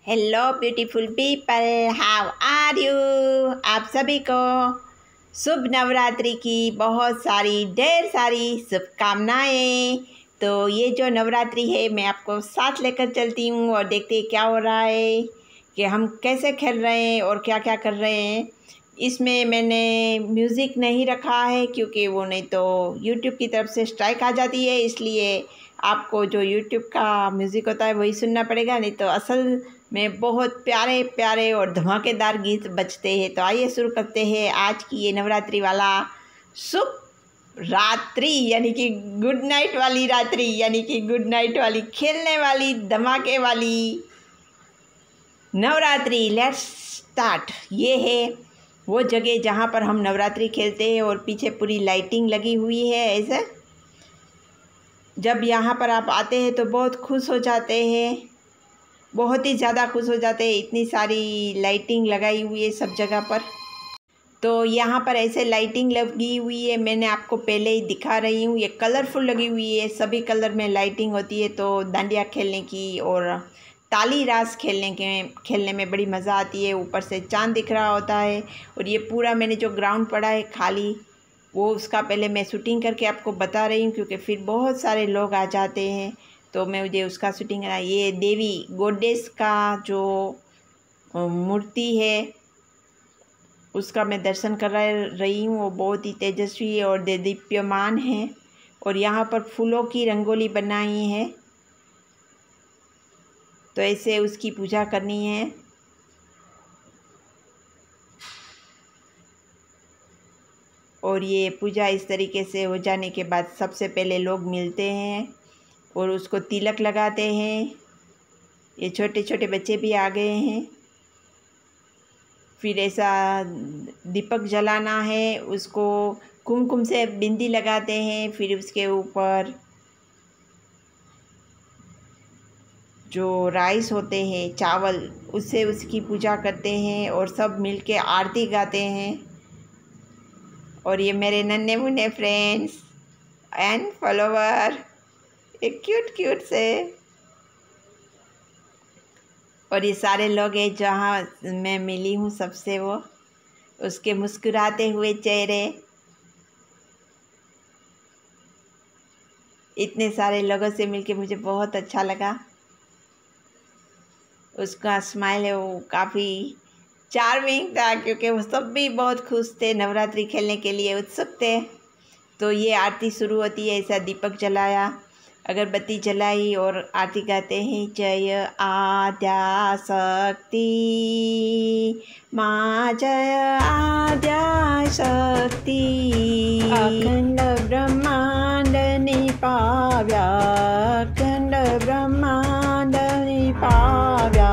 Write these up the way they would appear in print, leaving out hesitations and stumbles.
Hello beautiful people, how are you. आप सभी को शुभ नवरात्रि की बहुत सारी ढेर सारी शुभकामनाएं। तो ये जो नवरात्रि है मैं आपको साथ लेकर चलती हूँ और देखते हैं क्या हो रहा है कि हम कैसे खेल रहे हैं और क्या क्या कर रहे हैं। इसमें मैंने म्यूज़िक नहीं रखा है क्योंकि वो नहीं तो यूट्यूब की तरफ से स्ट्राइक आ जाती है, इसलिए आपको जो यूट्यूब का म्यूज़िक होता है वही सुनना पड़ेगा, नहीं तो असल में बहुत प्यारे प्यारे और धमाकेदार गीत बजते हैं। तो आइए शुरू करते हैं आज की ये नवरात्रि वाला शुभ रात्रि, यानी कि गुड नाइट वाली रात्रि, यानी कि गुड नाइट वाली खेलने वाली धमाके वाली नवरात्रि। Let's start. ये है वो जगह जहाँ पर हम नवरात्रि खेलते हैं और पीछे पूरी लाइटिंग लगी हुई है। ऐसे जब यहाँ पर आप आते हैं तो बहुत खुश हो जाते हैं, बहुत ही ज़्यादा खुश हो जाते हैं। इतनी सारी लाइटिंग लगाई हुई है सब जगह पर। तो यहाँ पर ऐसे लाइटिंग लगी हुई है, मैंने आपको पहले ही दिखा रही हूँ। ये कलरफुल लगी हुई है, सभी कलर में लाइटिंग होती है। तो डांडिया खेलने की और ताली रास खेलने में बड़ी मज़ा आती है। ऊपर से चांद दिख रहा होता है। और ये पूरा मैंने जो ग्राउंड पड़ा है खाली, वो उसका पहले मैं शूटिंग करके आपको बता रही हूँ क्योंकि फिर बहुत सारे लोग आ जाते हैं, तो मैं मुझे उसका शूटिंग करना। ये देवी गॉडेस का जो मूर्ति है उसका मैं दर्शन कर रही हूँ। वो बहुत ही तेजस्वी और दीप्यमान है। और यहाँ पर फूलों की रंगोली बनाई है, तो ऐसे उसकी पूजा करनी है। और ये पूजा इस तरीके से हो जाने के बाद सबसे पहले लोग मिलते हैं और उसको तिलक लगाते हैं। ये छोटे छोटे बच्चे भी आ गए हैं। फिर ऐसा दीपक जलाना है, उसको कुमकुम से बिंदी लगाते हैं। फिर उसके ऊपर जो राइस होते हैं, चावल, उससे उसकी पूजा करते हैं और सब मिलके आरती गाते हैं। और ये मेरे नन्हे मुन्ने फ्रेंड्स एंड फॉलोवर, एक क्यूट क्यूट से। और ये सारे लोग हैं जहाँ मैं मिली हूँ सबसे, वो उसके मुस्कुराते हुए चेहरे। इतने सारे लोगों से मिलके मुझे बहुत अच्छा लगा। उसका स्माइल है वो काफ़ी चार्मिंग था क्योंकि वो सब भी बहुत खुश थे, नवरात्रि खेलने के लिए उत्सुक थे। तो ये आरती शुरू होती है, ऐसा दीपक जलाया, अगरबत्ती जलाई और आरती गाते हैं। जय आद्या शक्ति माँ, जय आद्या शक्ति, अखंड ब्रह्मांड निपाव्या, अखंड ब्रह्मांड निपाव्या,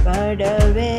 बड़वे